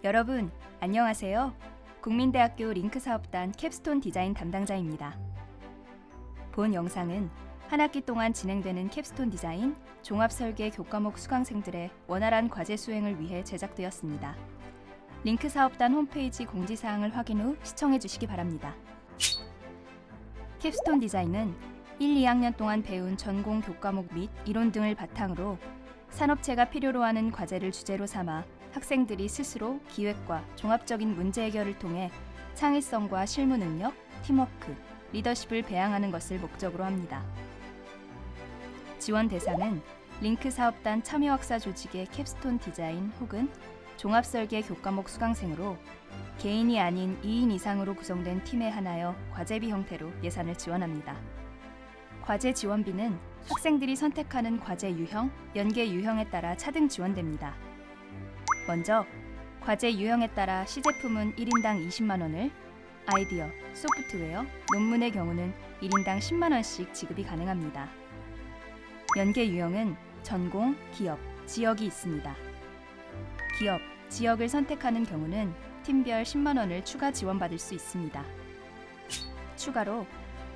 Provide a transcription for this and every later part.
여러분, 안녕하세요. 국민대학교 링크사업단 캡스톤 디자인 담당자입니다. 본 영상은 한 학기 동안 진행되는 캡스톤 디자인, 종합설계 교과목 수강생들의 원활한 과제 수행을 위해 제작되었습니다. 링크사업단 홈페이지 공지사항을 확인 후 시청해 주시기 바랍니다. 캡스톤 디자인은 1, 2학년 동안 배운 전공 교과목 및 이론 등을 바탕으로 산업체가 필요로 하는 과제를 주제로 삼아 학생들이 스스로 기획과 종합적인 문제 해결을 통해 창의성과 실무 능력, 팀워크, 리더십을 배양하는 것을 목적으로 합니다. 지원 대상은 링크 사업단 참여학사 조직의 캡스톤 디자인 혹은 종합설계 교과목 수강생으로 개인이 아닌 2인 이상으로 구성된 팀에 한하여 과제비 형태로 예산을 지원합니다. 과제 지원비는 학생들이 선택하는 과제 유형, 연계 유형에 따라 차등 지원됩니다. 먼저 과제 유형에 따라 시제품은 1인당 20만 원을, 아이디어, 소프트웨어, 논문의 경우는 1인당 10만 원씩 지급이 가능합니다. 연계 유형은 전공, 기업, 지역이 있습니다. 기업, 지역을 선택하는 경우는 팀별 10만 원을 추가 지원받을 수 있습니다. 추가로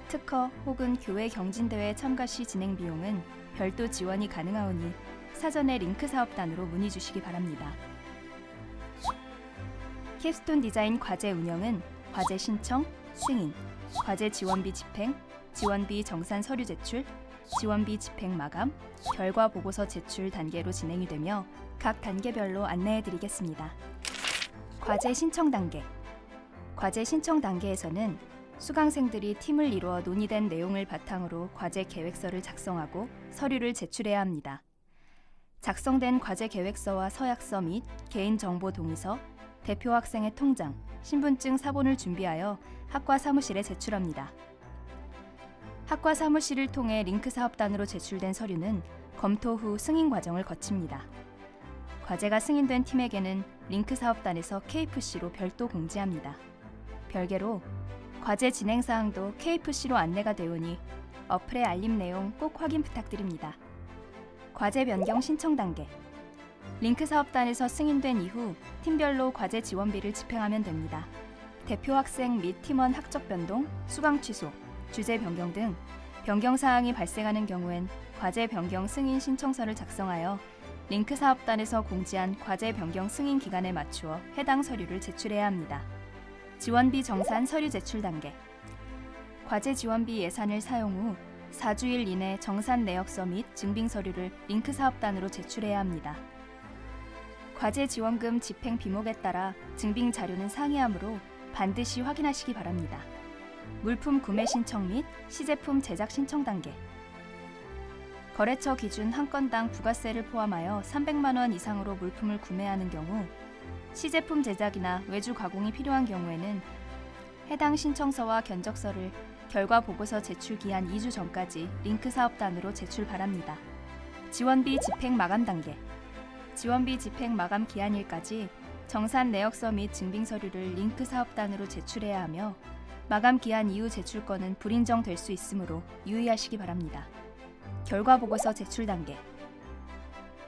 특허 혹은 교회 경진대회 참가 시 진행 비용은 별도 지원이 가능하오니 사전에 링크 사업단으로 문의 주시기 바랍니다. 캡스톤 디자인 과제 운영은 과제 신청, 승인, 과제 지원비 집행, 지원비 정산 서류 제출, 지원비 집행 마감, 결과 보고서 제출 단계로 진행이 되며 각 단계별로 안내해 드리겠습니다. 과제 신청 단계. 과제 신청 단계에서는 수강생들이 팀을 이루어 논의된 내용을 바탕으로 과제 계획서를 작성하고 서류를 제출해야 합니다. 작성된 과제 계획서와 서약서 및 개인정보 동의서, 대표 학생의 통장, 신분증 사본을 준비하여 학과 사무실에 제출합니다. 학과 사무실을 통해 링크 사업단으로 제출된 서류는 검토 후 승인 과정을 거칩니다. 과제가 승인된 팀에게는 링크 사업단에서 KFC로 별도 공지합니다. 별개로 과제 진행 사항도 KFC로 안내가 되오니 어플의 알림 내용 꼭 확인 부탁드립니다. 과제 변경 신청 단계. 링크 사업단에서 승인된 이후 팀별로 과제 지원비를 집행하면 됩니다. 대표 학생 및 팀원 학적 변동, 수강 취소, 주제 변경 등 변경 사항이 발생하는 경우엔 과제 변경 승인 신청서를 작성하여 링크 사업단에서 공지한 과제 변경 승인 기간에 맞추어 해당 서류를 제출해야 합니다. 지원비 정산 서류 제출 단계. 과제 지원비 예산을 사용 후 4주일 이내 정산 내역서 및 증빙 서류를 링크 사업단으로 제출해야 합니다. 과제 지원금 집행 비목에 따라 증빙 자료는 상이하므로 반드시 확인하시기 바랍니다. 물품 구매 신청 및 시제품 제작 신청 단계. 거래처 기준 한 건당 부가세를 포함하여 300만 원 이상으로 물품을 구매하는 경우 시제품 제작이나 외주 가공이 필요한 경우에는 해당 신청서와 견적서를 결과 보고서 제출 기한 2주 전까지 링크 사업단으로 제출 바랍니다. 지원비 집행 마감 단계. 지원비 집행 마감 기한일까지 정산 내역서 및 증빙 서류를 링크 사업단으로 제출해야 하며 마감 기한 이후 제출 건은 불인정될 수 있으므로 유의하시기 바랍니다. 결과 보고서 제출 단계.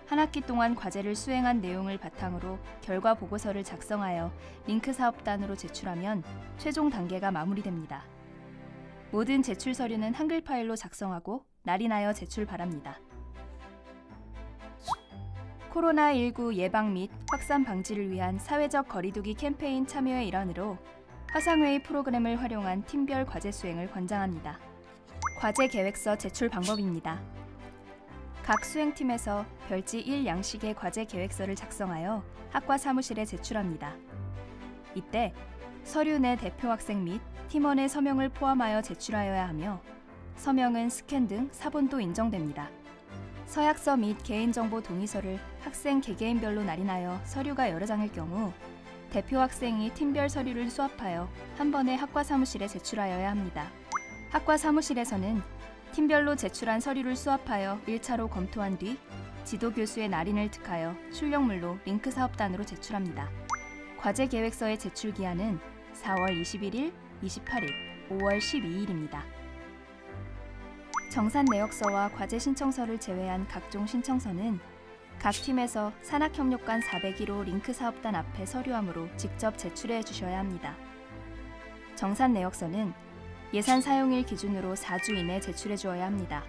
한 학기 동안 과제를 수행한 내용을 바탕으로 결과 보고서를 작성하여 링크 사업단으로 제출하면 최종 단계가 마무리됩니다. 모든 제출 서류는 한글 파일로 작성하고 날인하여 제출 바랍니다. 코로나19 예방 및 확산 방지를 위한 사회적 거리두기 캠페인 참여의 일환으로 화상회의 프로그램을 활용한 팀별 과제 수행을 권장합니다. 과제 계획서 제출 방법입니다. 각 수행팀에서 별지 1 양식의 과제 계획서를 작성하여 학과 사무실에 제출합니다. 이때 서류 내 대표 학생 및 팀원의 서명을 포함하여 제출하여야 하며 서명은 스캔 등 사본도 인정됩니다. 서약서 및 개인정보 동의서를 학생 개개인별로 날인하여 서류가 여러 장일 경우 대표 학생이 팀별 서류를 수합하여 한 번에 학과 사무실에 제출하여야 합니다. 학과 사무실에서는 팀별로 제출한 서류를 수합하여 1차로 검토한 뒤 지도교수의 날인을 득하여 출력물로 링크 사업단으로 제출합니다. 과제 계획서의 제출 기한은 4월 21일, 28일, 5월 12일입니다. 정산 내역서와 과제 신청서를 제외한 각종 신청서는 각 팀에서 산학협력관 401호 링크 사업단 앞에 서류함으로 직접 제출해 주셔야 합니다. 정산 내역서는 예산 사용일 기준으로 4주 이내 제출해 주어야 합니다.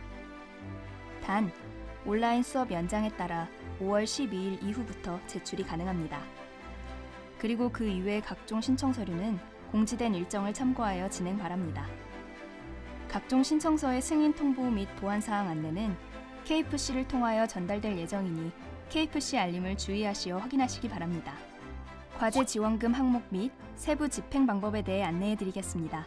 단, 온라인 수업 연장에 따라 5월 12일 이후부터 제출이 가능합니다. 그리고 그 이외의 각종 신청 서류는 공지된 일정을 참고하여 진행 바랍니다. 각종 신청서의 승인 통보 및 보안사항 안내는 KFC를 통하여 전달될 예정이니 KFC 알림을 주의하시어 확인하시기 바랍니다. 과제 지원금 항목 및 세부 집행 방법에 대해 안내해 드리겠습니다.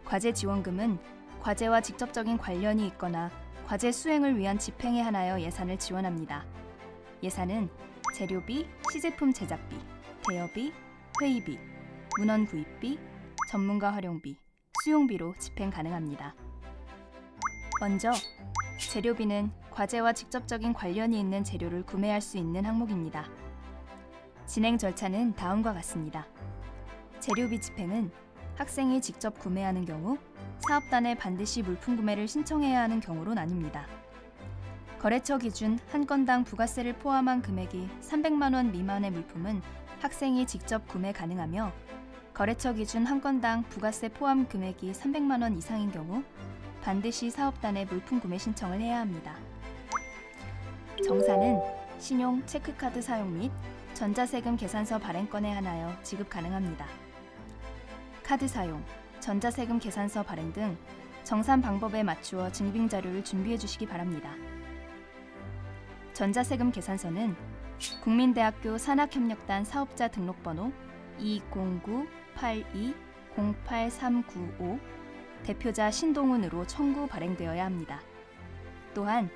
과제 지원금은 과제와 직접적인 관련이 있거나 과제 수행을 위한 집행에 한하여 예산을 지원합니다. 예산은 재료비, 시제품 제작비, 대여비, 회의비, 문헌 구입비, 전문가 활용비, 수용비로 집행 가능합니다. 먼저 재료비는 과제와 직접적인 관련이 있는 재료를 구매할 수 있는 항목입니다. 진행 절차는 다음과 같습니다. 재료비 집행은 학생이 직접 구매하는 경우, 사업단에 반드시 물품 구매를 신청해야 하는 경우로 나뉩니다. 거래처 기준 한 건당 부가세를 포함한 금액이 300만 원 미만의 물품은 학생이 직접 구매 가능하며, 거래처 기준 한 건당 부가세 포함 금액이 300만 원 이상인 경우 반드시 사업단에 물품 구매 신청을 해야 합니다. 정산은 신용, 체크카드 사용 및 전자세금 계산서 발행건에 한하여 지급 가능합니다. 카드 사용, 전자세금 계산서 발행 등 정산 방법에 맞추어 증빙 자료를 준비해 주시기 바랍니다. 전자세금 계산서는 국민대학교 산학협력단 사업자 등록번호 209-82-08395 대표자 신동훈으로 청구 발행되어야 합니다. 또한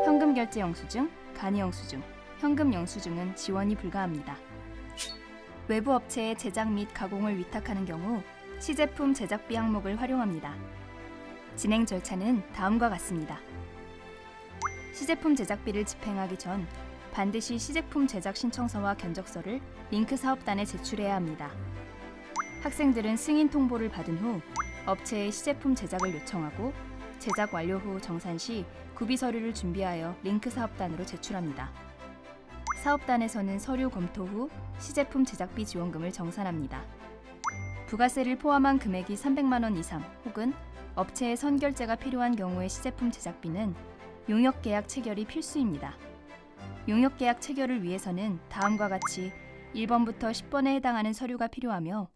현금 결제 영수증, 간이 영수증, 현금 영수증은 지원이 불가합니다. 외부 업체에 제작 및 가공을 위탁하는 경우 시제품 제작비 항목을 활용합니다. 진행 절차는 다음과 같습니다. 시제품 제작비를 집행하기 전 반드시 시제품 제작 신청서와 견적서를 링크 사업단에 제출해야 합니다. 학생들은 승인 통보를 받은 후 업체에 시제품 제작을 요청하고 제작 완료 후 정산 시 구비 서류를 준비하여 링크 사업단으로 제출합니다. 사업단에서는 서류 검토 후 시제품 제작비 지원금을 정산합니다. 부가세를 포함한 금액이 300만 원 이상 혹은 업체의 선결제가 필요한 경우의 시제품 제작비는 용역계약 체결이 필수입니다. 용역계약 체결을 위해서는 다음과 같이 1번부터 10번에 해당하는 서류가 필요하며,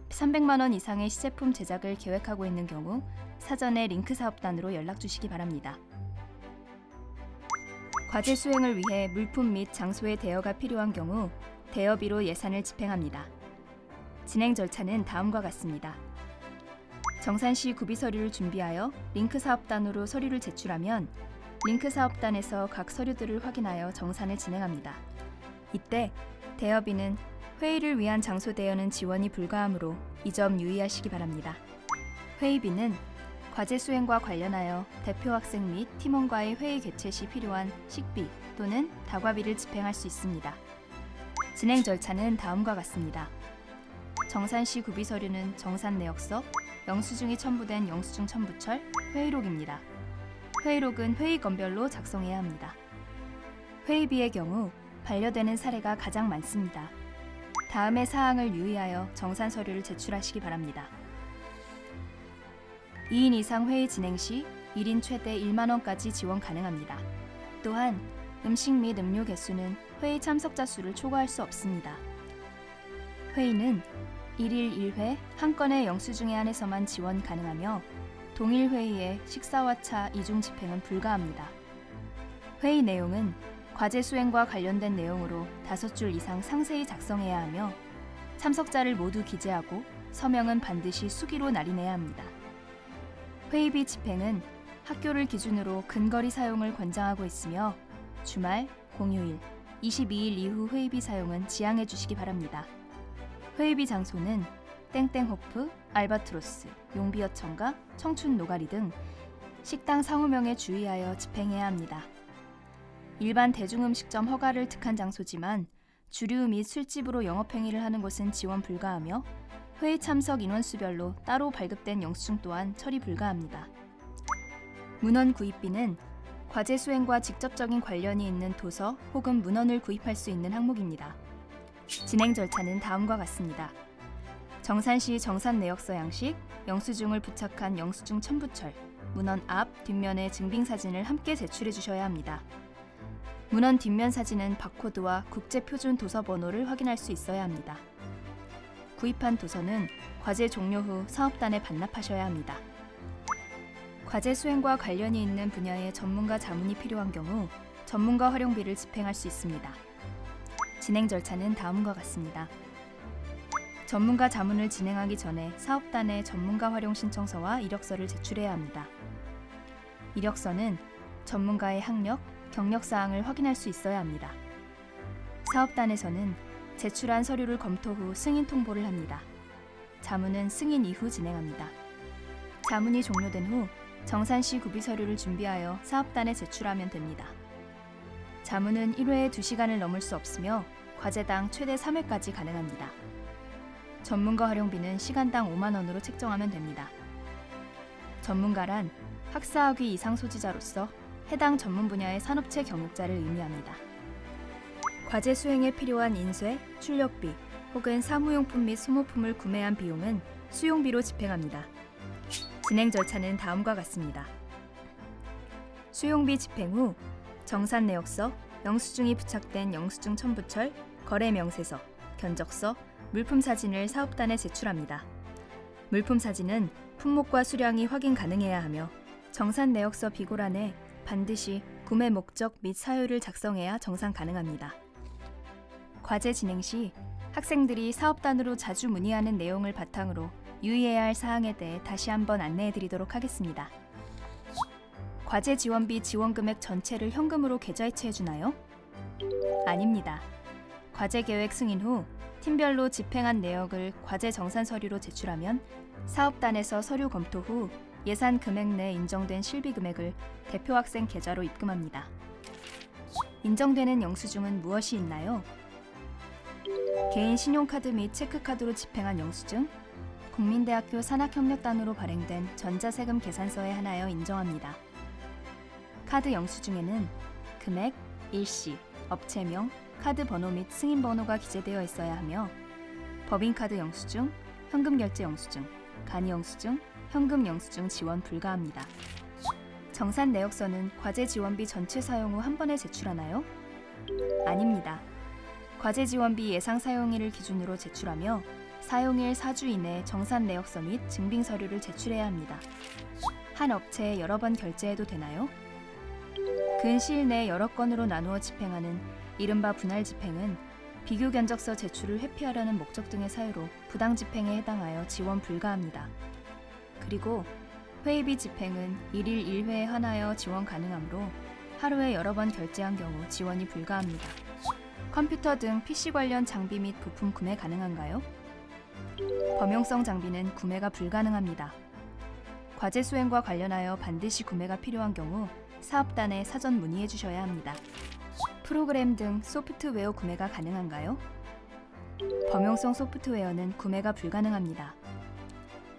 300만 원 이상의 시제품 제작을 계획하고 있는 경우 사전에 링크 사업단으로 연락 주시기 바랍니다. 과제 수행을 위해 물품 및 장소의 대여가 필요한 경우 대여비로 예산을 집행합니다. 진행 절차는 다음과 같습니다. 정산 시 구비 서류를 준비하여 링크 사업단으로 서류를 제출하면 링크 사업단에서 각 서류들을 확인하여 정산을 진행합니다. 이때 대여비는 회의를 위한 장소 대여는 지원이 불가하므로 이 점 유의하시기 바랍니다. 회의비는 과제 수행과 관련하여 대표 학생 및 팀원과의 회의 개최 시 필요한 식비 또는 다과비를 집행할 수 있습니다. 진행 절차는 다음과 같습니다. 정산 시 구비 서류는 정산 내역서, 영수증이 첨부된 영수증 첨부철, 회의록입니다. 회의록은 회의 건별로 작성해야 합니다. 회의비의 경우 반려되는 사례가 가장 많습니다. 다음의 사항을 유의하여 정산 서류를 제출하시기 바랍니다. 2인 이상 회의 진행 시 1인 최대 1만 원까지 지원 가능합니다. 또한 음식 및 음료 개수는 회의 참석자 수를 초과할 수 없습니다. 회의는 1일 1회 한 건의 영수증에 한해서만 지원 가능하며, 동일 회의에 식사와 차 이중 집행은 불가합니다. 회의 내용은 과제 수행과 관련된 내용으로 5줄 이상 상세히 작성해야 하며, 참석자를 모두 기재하고 서명은 반드시 수기로 날인해야 합니다. 회의비 집행은 학교를 기준으로 근거리 사용을 권장하고 있으며, 주말, 공휴일, 22일 이후 회의비 사용은 지양해 주시기 바랍니다. 회의비 장소는 땡땡호프, 알바트로스, 용비어천가, 청춘 노가리 등 식당 상호명에 주의하여 집행해야 합니다. 일반 대중음식점 허가를 득한 장소지만 주류 및 술집으로 영업행위를 하는 곳은 지원 불가하며, 회의 참석 인원수별로 따로 발급된 영수증 또한 처리 불가합니다. 문헌 구입비는 과제 수행과 직접적인 관련이 있는 도서 혹은 문헌을 구입할 수 있는 항목입니다. 진행 절차는 다음과 같습니다. 정산시 정산내역서 양식, 영수증을 부착한 영수증 첨부철, 문헌 앞, 뒷면의 증빙사진을 함께 제출해 주셔야 합니다. 문헌 뒷면 사진은 바코드와 국제표준 도서 번호를 확인할 수 있어야 합니다. 구입한 도서는 과제 종료 후 사업단에 반납하셔야 합니다. 과제 수행과 관련이 있는 분야의 전문가 자문이 필요한 경우 전문가 활용비를 집행할 수 있습니다. 진행 절차는 다음과 같습니다. 전문가 자문을 진행하기 전에 사업단에 전문가 활용 신청서와 이력서를 제출해야 합니다. 이력서는 전문가의 학력, 경력 사항을 확인할 수 있어야 합니다. 사업단에서는 제출한 서류를 검토 후 승인 통보를 합니다. 자문은 승인 이후 진행합니다. 자문이 종료된 후 정산시 구비 서류를 준비하여 사업단에 제출하면 됩니다. 자문은 1회에 2시간을 넘을 수 없으며 과제당 최대 3회까지 가능합니다. 전문가 활용비는 시간당 5만 원으로 책정하면 됩니다. 전문가란 학사학위 이상 소지자로서 해당 전문 분야의 산업체 경력자를 의미합니다. 과제 수행에 필요한 인쇄, 출력비 혹은 사무용품 및 소모품을 구매한 비용은 수용비로 집행합니다. 진행 절차는 다음과 같습니다. 수용비 집행 후 정산내역서, 영수증이 부착된 영수증 첨부철, 거래명세서, 견적서, 물품 사진을 사업단에 제출합니다. 물품 사진은 품목과 수량이 확인 가능해야 하며 정산내역서 비고란에 반드시 구매 목적 및 사유를 작성해야 정산 가능합니다. 과제 진행 시 학생들이 사업단으로 자주 문의하는 내용을 바탕으로 유의해야 할 사항에 대해 다시 한번 안내해 드리도록 하겠습니다. 과제 지원비 지원 금액 전체를 현금으로 계좌이체해 주나요? 아닙니다. 과제 계획 승인 후 팀별로 집행한 내역을 과제 정산 서류로 제출하면 사업단에서 서류 검토 후 예산 금액 내 인정된 실비 금액을 대표 학생 계좌로 입금합니다. 인정되는 영수증은 무엇이 있나요? 개인 신용카드 및 체크카드로 집행한 영수증, 국민대학교 산학협력단으로 발행된 전자세금 계산서에 하나여 인정합니다. 카드 영수증에는 금액, 일시, 업체명, 카드 번호 및 승인 번호가 기재되어 있어야 하며 법인카드 영수증, 현금결제 영수증, 간이 영수증, 현금 영수증 지원 불가합니다. 정산 내역서는 과제 지원비 전체 사용 후 한 번에 제출하나요? 아닙니다. 과제 지원비 예상 사용일을 기준으로 제출하며 사용일 4주 이내 정산 내역서 및 증빙 서류를 제출해야 합니다. 한 업체에 여러 번 결제해도 되나요? 근 시일 내 여러 건으로 나누어 집행하는 이른바 분할 집행은 비교 견적서 제출을 회피하려는 목적 등의 사유로 부당 집행에 해당하여 지원 불가합니다. 그리고 회의비 집행은 1일 1회에 한하여 지원 가능하므로 하루에 여러 번 결제한 경우 지원이 불가합니다. 컴퓨터 등 PC 관련 장비 및 부품 구매 가능한가요? 범용성 장비는 구매가 불가능합니다. 과제 수행과 관련하여 반드시 구매가 필요한 경우 사업단에 사전 문의해 주셔야 합니다. 프로그램 등 소프트웨어 구매가 가능한가요? 범용성 소프트웨어는 구매가 불가능합니다.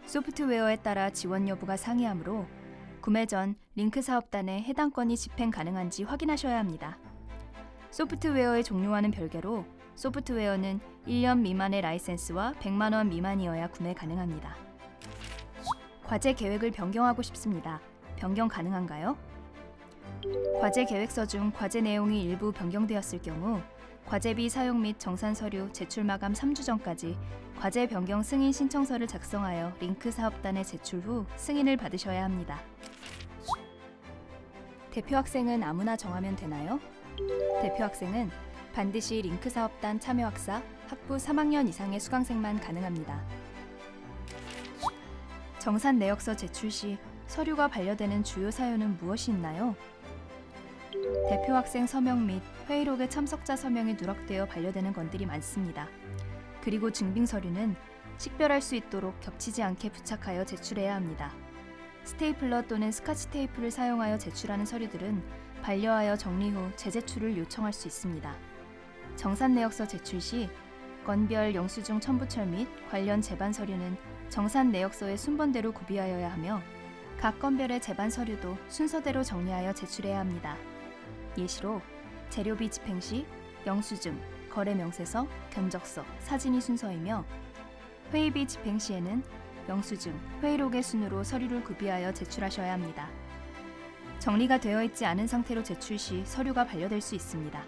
소프트웨어에 따라 지원 여부가 상이하므로 구매 전 링크 사업단에 해당 건이 집행 가능한지 확인하셔야 합니다. 소프트웨어의 종류와는 별개로 소프트웨어는 1년 미만의 라이센스와 100만 원 미만이어야 구매 가능합니다. 과제 계획을 변경하고 싶습니다. 변경 가능한가요? 과제 계획서 중 과제 내용이 일부 변경되었을 경우 과제비 사용 및 정산 서류 제출 마감 3주 전까지 과제 변경 승인 신청서를 작성하여 링크 사업단에 제출 후 승인을 받으셔야 합니다. 대표 학생은 아무나 정하면 되나요? 대표 학생은 반드시 링크 사업단 참여 학사, 학부 3학년 이상의 수강생만 가능합니다. 정산 내역서 제출 시 서류가 반려되는 주요 사유는 무엇이 있나요? 대표 학생 서명 및 회의록에 참석자 서명이 누락되어 반려되는 건들이 많습니다. 그리고 증빙 서류는 식별할 수 있도록 겹치지 않게 부착하여 제출해야 합니다. 스테이플러 또는 스카치 테이프를 사용하여 제출하는 서류들은 반려하여 정리 후 재제출을 요청할 수 있습니다. 정산 내역서 제출 시 건별 영수증 첨부철 및 관련 제반 서류는 정산 내역서의 순번대로 구비하여야 하며 각 건별의 제반 서류도 순서대로 정리하여 제출해야 합니다. 예시로 재료비 집행 시 영수증, 거래 명세서, 견적서, 사진이 순서이며 회의비 집행 시에는 영수증, 회의록의 순으로 서류를 구비하여 제출하셔야 합니다. 정리가 되어 있지 않은 상태로 제출 시 서류가 반려될 수 있습니다.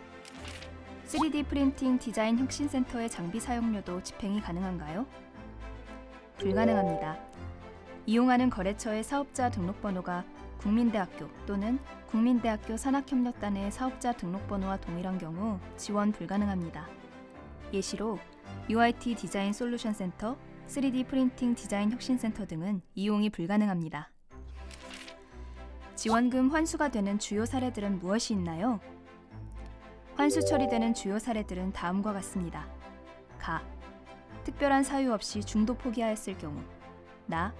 3D 프린팅 디자인 혁신센터의 장비 사용료도 집행이 가능한가요? 불가능합니다. 이용하는 거래처의 사업자 등록번호가 국민대학교 또는 국민대학교 산학협력단의 사업자 등록번호와 동일한 경우 지원 불가능합니다. 예시로 UIT 디자인 솔루션 센터, 3D 프린팅 디자인 혁신센터 등은 이용이 불가능합니다. 지원금 환수가 되는 주요 사례들은 무엇이 있나요? 환수 처리되는 주요 사례들은 다음과 같습니다. 가. 특별한 사유 없이 중도 포기하였을 경우. 나.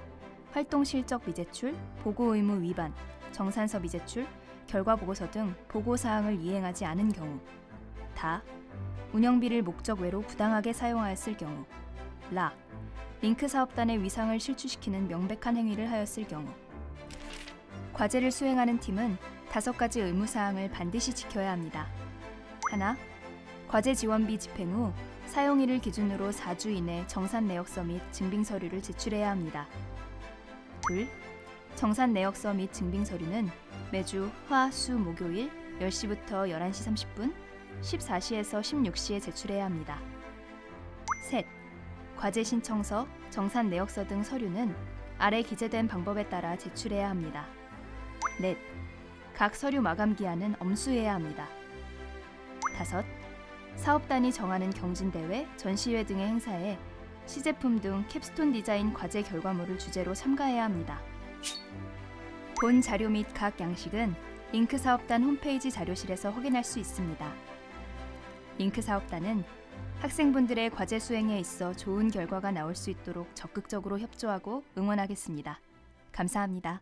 활동 실적 미제출, 보고 의무 위반, 정산서 미제출, 결과 보고서 등 보고 사항을 이행하지 않은 경우. 다. 운영비를 목적 외로 부당하게 사용하였을 경우. 라. 링크 사업단의 위상을 실추시키는 명백한 행위를 하였을 경우. 과제를 수행하는 팀은 5가지 의무 사항을 반드시 지켜야 합니다. 하나. 과제 지원비 집행 후 사용일을 기준으로 4주 이내 정산 내역서 및 증빙 서류를 제출해야 합니다. 둘. 정산 내역서 및 증빙 서류는 매주 화, 수, 목요일 10시부터 11시 30분, 14시에서 16시에 제출해야 합니다. 셋. 과제 신청서, 정산 내역서 등 서류는 아래 기재된 방법에 따라 제출해야 합니다. 넷. 각 서류 마감 기한은 엄수해야 합니다. 다섯. 사업단이 정하는 경진대회, 전시회 등의 행사에 시제품 등 캡스톤 디자인 과제 결과물을 주제로 참가해야 합니다. 본 자료 및 각 양식은 링크 사업단 홈페이지 자료실에서 확인할 수 있습니다. 링크 사업단은 학생분들의 과제 수행에 있어 좋은 결과가 나올 수 있도록 적극적으로 협조하고 응원하겠습니다. 감사합니다.